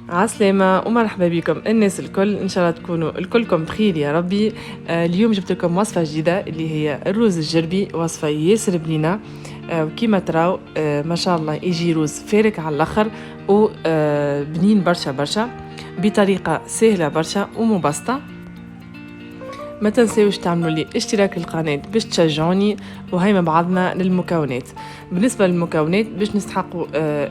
عسلامة ومرحبا بكم الناس الكل، إن شاء الله تكونوا الكلكم بخير يا ربي. اليوم جبت لكم وصفة جديدة اللي هي الروز الجربي، وصفة ياسر بنينة. وكيما تراو ما شاء الله يجي روز فارك على الآخر وبنين برشا برشا بطريقة سهلة برشا ومبسطة. ما تنساوش تعملوا لي اشتراك للقناة باش تشجعوني، وهي مع بعضنا للمكونات. بالنسبة للمكونات باش نستحقوا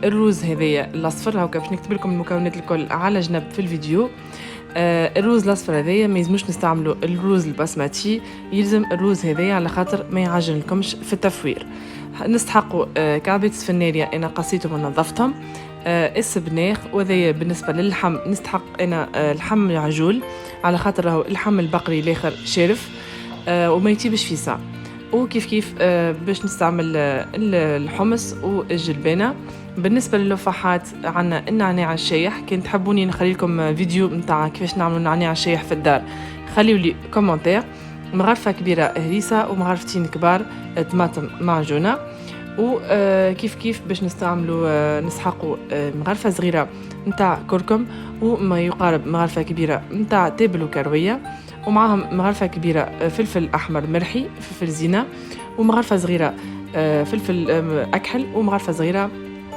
الروز هذايا الاصفر، هاكا باش نكتب لكم المكونات الكل على جنب في الفيديو. الروز الاصفر هذايا ما يلزموش نستعملوا الروز البسمتي، يلزم الروز هذايا على خاطر ما يعجن لكمش في التفوير. نستحقوا كعبات سفناريا انا قصيتهم ونظفتهم، السبناخ، وذي بالنسبة للحم نستحق أنا الحم عجول على خاطر راهو اللحم البقري الآخر شارف وما يتيبش في ساعة. وكيف كيف باش نستعمل الحمص والجلبانة. بالنسبة للفاحات عنا النعناع الشايح، كنت تحبوني نخلي لكم فيديو متاع كيفاش نعملوا النعناع الشايح في الدار، خليوا لي كومنتير. مغرفة كبيرة هريسة ومغرفتين كبار طماطم معجونة. وكيف كيف باش نستعملوا نسحقوا مغرفة صغيرة نتاع كركم، وما يقارب مغرفة كبيرة نتاع تابل وكروية، ومعهم مغرفة كبيرة فلفل أحمر مرحي، فلفل زينة، ومغرفة صغيرة فلفل أكحل، ومغرفة صغيرة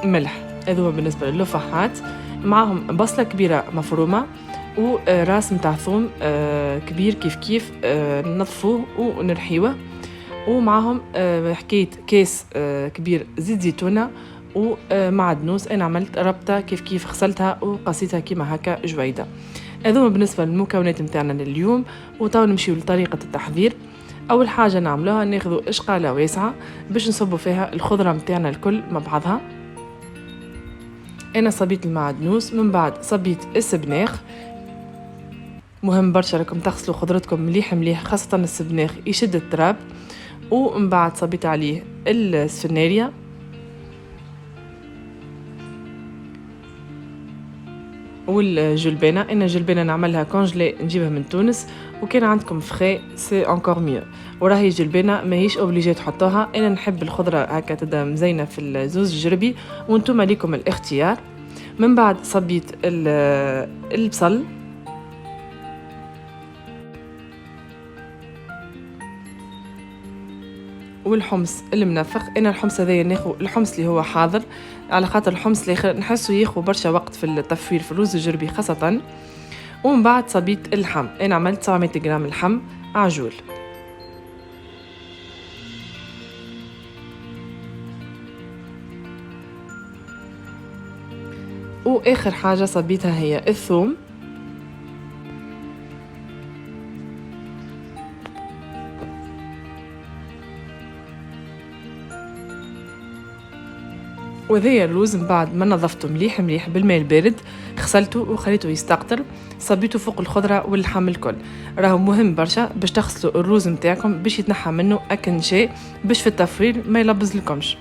ملح. هذا هو بالنسبة للفاحات. معهم بصلة كبيرة مفرومة، وراس متاع ثوم كبير كيف كيف ننظفوه ونرحيوه. ومعهم حكاية كيس كبير زيت زيتونة ومعدنوس. أنا عملت ربطة كيف كيف غسلتها وقصيتها كيما هكا جويدة. هذوما بالنسبة للمكونات متاعنا لليوم. وتو نمشيو لطريقة التحضير. أول حاجة نعملوها ناخذوا إشقالة واسعة باش نصبوا فيها الخضرة متاعنا الكل مع بعضها. أنا صبيت المعدنوس، من بعد صبيت السبناخ. مهم برشا راكم تغسلوا خضرتكم مليح مليح، خاصة السبناخ يشد التراب. ومن بعد صبيت عليه السفناريا، والجلبانة. أنا الجلبانة نعملها كونجلي نجيبها من تونس، وكان عندكم فخي سي انكور ميو. وراهي جلبانة ماهيش اوبليجي تحطوها، أنا نحب الخضرة هكا تبدا مزينة في الزوز الجربي، وانتم ليكم الاختيار. من بعد صبيت البصل، والحمص المنفخ. انا الحمص هذايا ناخذ الحمص اللي هو حاضر، على خاطر الحمص الاخر نحسه ياخذ برشا وقت في التفوير في الرز الجربي خاصه. ومن بعد صبيت اللحم، انا عملت 900 غرام لحم عجول. واخر حاجه صبيتها هي الثوم. وذي الروز من بعد ما نظفته مليح مليح بالماء البارد، غسلته وخليته يستقطر، صبيته فوق الخضره واللحم الكل. راهو مهم برشا باش تغسلوا الروز نتاعكم باش يتنحى منه اكنشاء، باش في التفوير ما يلبز لكمش.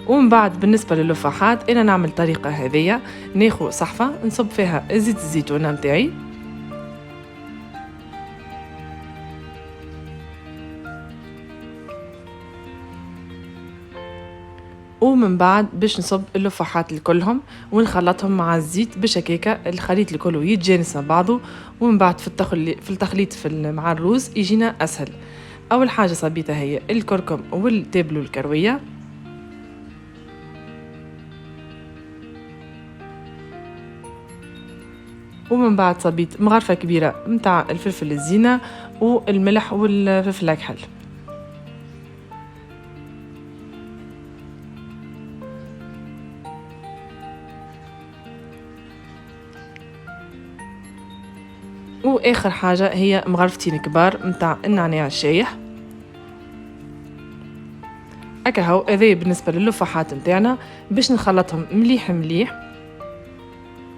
ومن بعد بالنسبه للفاحات انا نعمل طريقه هذيا، ناخذ صحفه نصب فيها زيت الزيتون نتاعي، ومن بعد باش نصب اللفاحات الكلهم ونخلطهم مع الزيت باش هكاكا الخليط الكل يتجانس مع بعضه. ومن بعد في التخليط مع الروز يجينا اسهل. اول حاجه صبيتها هي الكركم والتابل والكرويه، ومن بعد صبيت مغرفه كبيره متاع الفلفل الزينه والملح والفلفل الاكحل. واخر حاجه هي مغرفتين كبار متاع النعناع الشايح. هكا هو هذا بالنسبه للفاحات نتاعنا. باش نخلطهم مليح مليح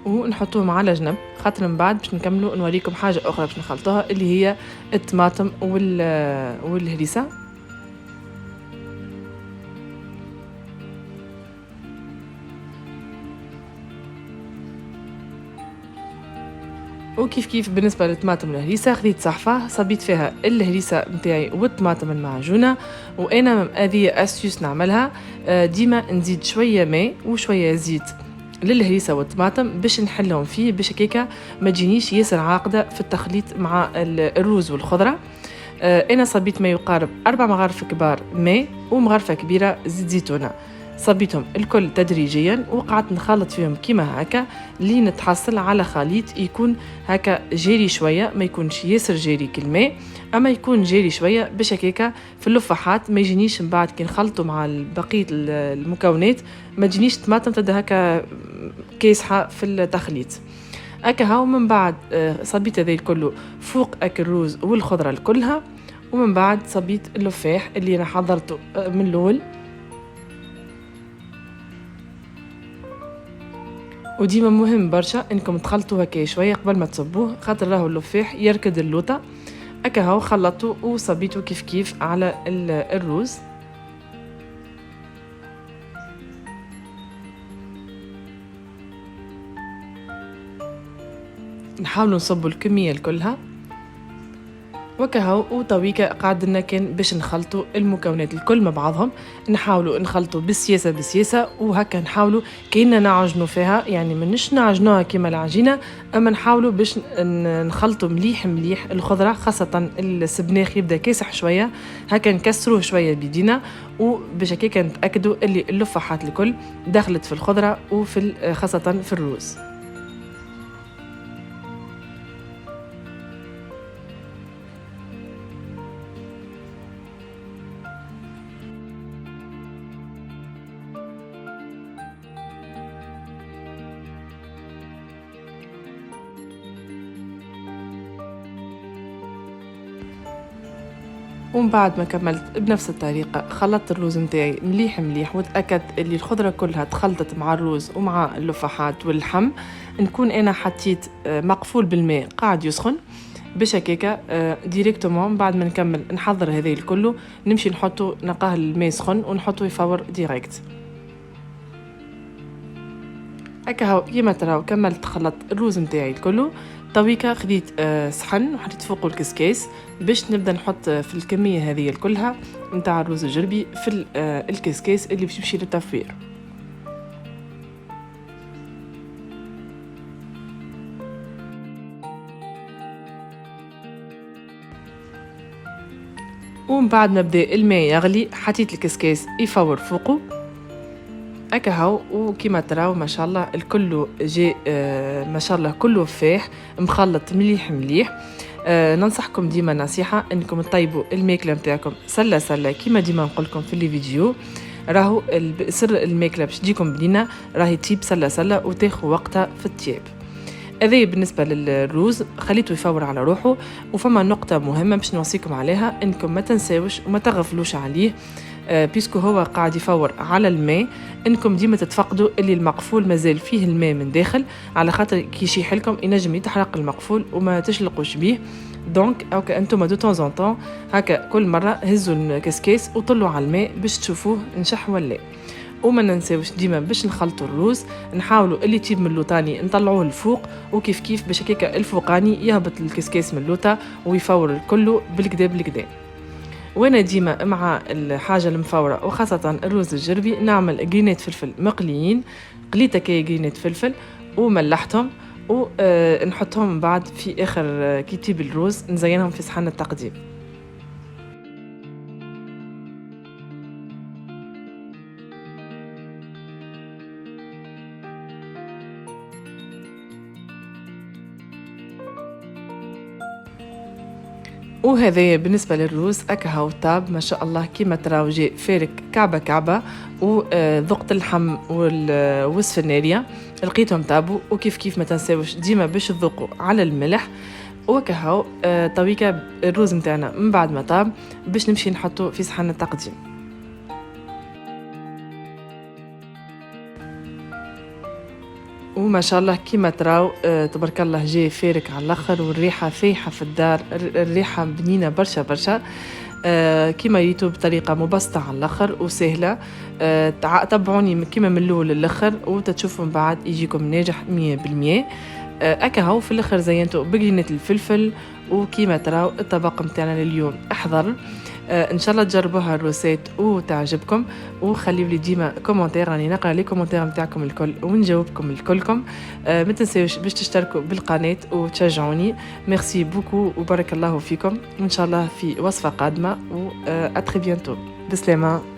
ونحطوهم على جنب، خاطر من بعد باش نكملوا نوريكم حاجه اخرى باش نخلطوها اللي هي الطماطم والهريسه. وكيف كيف بالنسبة للطماطم الهريسة خذيت صحفة صبيت فيها الهريسة متاعي والطماطم المعجونة. وأنا هذه أسيوس نعملها ديما نزيد شوية ماء وشوية زيت للهريسه والطماطم باش نحلهم فيه باش هكاكا ما تجينيش ياسر عاقده في التخليط مع الروز والخضره. انا صبيت ما يقارب 4 مغارف كبار ماء ومغرفه كبيره زيت زيتونه، صبيتهم الكل تدريجيا وقعدت نخلط فيهم كيما هكا لين نتحصل على خليط يكون هكا جيري شويه، ما يكونش ياسر جيري كالماء اما يكون جيري شويه باش هكاكا في اللفاحات ما يجينيش من بعد كي نخلطوا مع بقيه المكونات ما تجينيش طماطم تبدا هكا كيسحه في التخليط. هكا هاو من بعد صبيت هذا كله فوق الروز والخضره كلها، ومن بعد صبيت اللفاح اللي انا حضرته من الاول. وديما مهم برشا انكم تخلطوا هكا شويه قبل ما تصبوه خاطر راهو اللفاح يركد اللوطه. هكا هاو خلطته وصبيته كيف كيف على الروز. نحاولوا نصبوا الكميه كلها وكهو وطويكة قعدنا كان باش نخلطوا المكونات الكل مع بعضهم، نحاولوا نخلطوا بسياسة وهكا نحاولوا كأننا نعجنوا فيها، يعني منش نعجنوها كيما العجينة اما نحاولوا باش نخلطوا مليح الخضرة، خاصة السبناخ يبدا كاسح شوية هكا نكسروه شوية بيدينا وباش هكاك نتأكدوا اللي اللفاحات الكل دخلت في الخضرة وفي خاصة في الروز. ومن بعد ما كملت بنفس الطريقة خلطت الروز نتاعي مليح وتأكدت اللي الخضرة كلها تخلطت مع الروز ومع اللفاحات واللحم. نكون أنا حطيت مقفول بالماء قاعد يسخن باش هكاكا ديريكتومون بعد ما نكمل نحضر هذا الكله نمشي نحطه نقاه الماء سخن ونحطه يفور ديريكت. هكا هاو كيما تراو كملت خلطت الروز نتاعي كله. طويكا خديت صحن وحطيت فوقه الكسكاس باش نبدا نحط في الكميه هذه كلها نتاع الروز الجربي في الكسكاس اللي باش يمشي للتفوير. ومن بعد ما بدا الماء يغلي حطيت الكسكاس يفور فوقه هكا هاو. وكما تراو ما شاء الله الكل جاء ما شاء الله كله فاح مخلط مليح. ننصحكم ديما نصيحة انكم تطيبوا الماكلة نتاعكم سلة كما ديما نقولكم في لي فيديو، راهو سر الماكلة باش تجيكم بنينة راهي تجيب سلة وتاخذ وقتها في الطياب. هذا بالنسبة للروز خليته يفور على روحه. وفما نقطة مهمة باش نوصيكم عليها انكم ما تنساوش وما تغفلوش عليه بيسكو هو قاعد يفور على الماء، انكم ديما تتفقدوا اللي المقفول مازال فيه الماء من داخل على خاطر كي يشيح لكم ينجم يتحرق المقفول وما تشلقوش بيه. دونك اوكا انتم دو طون ان طون هكا كل مره هزوا الكسكاس وطلوا على الماء باش تشوفوه نشح ولا. وما ننساوش ديما باش نخلطوا الروز نحاولوا اللي تجيب من اللوطاني نطلعوه لفوق وكيف باش هكاك الفوقاني يهبط الكسكاس من اللوطه ويفور الكل بالكدا. وانا ديما مع الحاجه المفوره وخاصه الروز الجربي نعمل جرينات فلفل مقليين، قليت كي جرينات فلفل وملحتهم ونحطهم بعد في اخر كي تجيب الروز نزينهم في صحن التقديم. وهذا بالنسبة للروز أكهو طاب ما شاء الله كيما تراو جاء فارك كعبة وذقت اللحم والسفنارية لقيتهم طابوا. وكيف ما تنساوش ديما باش تذوقوا على الملح. وكهو طويكا الروز متاعنا من بعد ما طاب باش نمشي نحطه في صحن التقديم. وما شاء الله كيما تراو تبارك الله جاي فارك على الاخر والريحه فايحه في الدار، الريحه بنينه برشا كيما ريتو بطريقه مبسطه على الاخر وسهله. تابعوني كيما من الاول للاخر وتتشوفوا من بعد يجيكم ناجح 100%. اكهو في الاخر زينته بقرينه الفلفل. وكيما تراو الطبق متاعنا لليوم احضر. ان شاء الله تجربوها الروسيت وتعجبكم، وخليوا لي ديما كومنتير، راني نقرا لي كومنتير نتاعكم الكل ونجاوبكم الكلكم. ما تنسيوش باش تشتركوا بالقناه وتشجعوني. ميرسي بوكو وبارك الله فيكم، وان شاء الله في وصفه قادمه و اتري بيانتو. بسلامه.